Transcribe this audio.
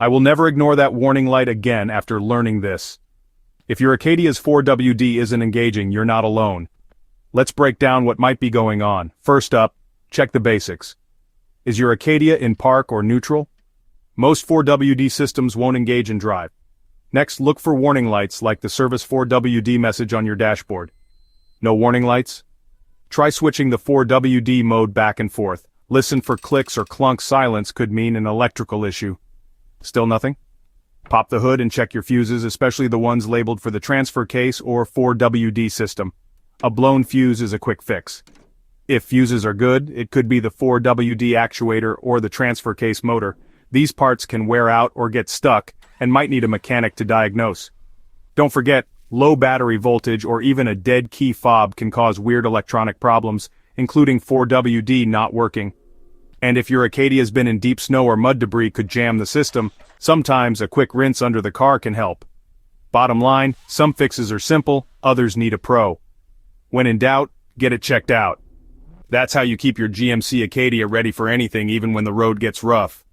I will never ignore that warning light again after learning this. If your Acadia's 4WD isn't engaging, you're not alone. Let's break down what might be going on. First up, check the basics. Is your Acadia in park or neutral? Most 4WD systems won't engage in drive. Next, look for warning lights like the Service 4WD message on your dashboard. No warning lights? Try switching the 4WD mode back and forth. Listen for clicks or clunk. Silence could mean an electrical issue. Still nothing? Pop the hood and check your fuses, especially the ones labeled for the transfer case or 4WD system. A blown fuse is a quick fix. If fuses are good, it could be the 4WD actuator or the transfer case motor. These parts can wear out or get stuck and might need a mechanic to diagnose. Don't forget, low battery voltage or even a dead key fob can cause weird electronic problems, including 4WD not working. And if your Acadia's been in deep snow or mud, debris could jam the system. Sometimes a quick rinse under the car can help. Bottom line, some fixes are simple, others need a pro. When in doubt, get it checked out. That's how you keep your GMC Acadia ready for anything, even when the road gets rough.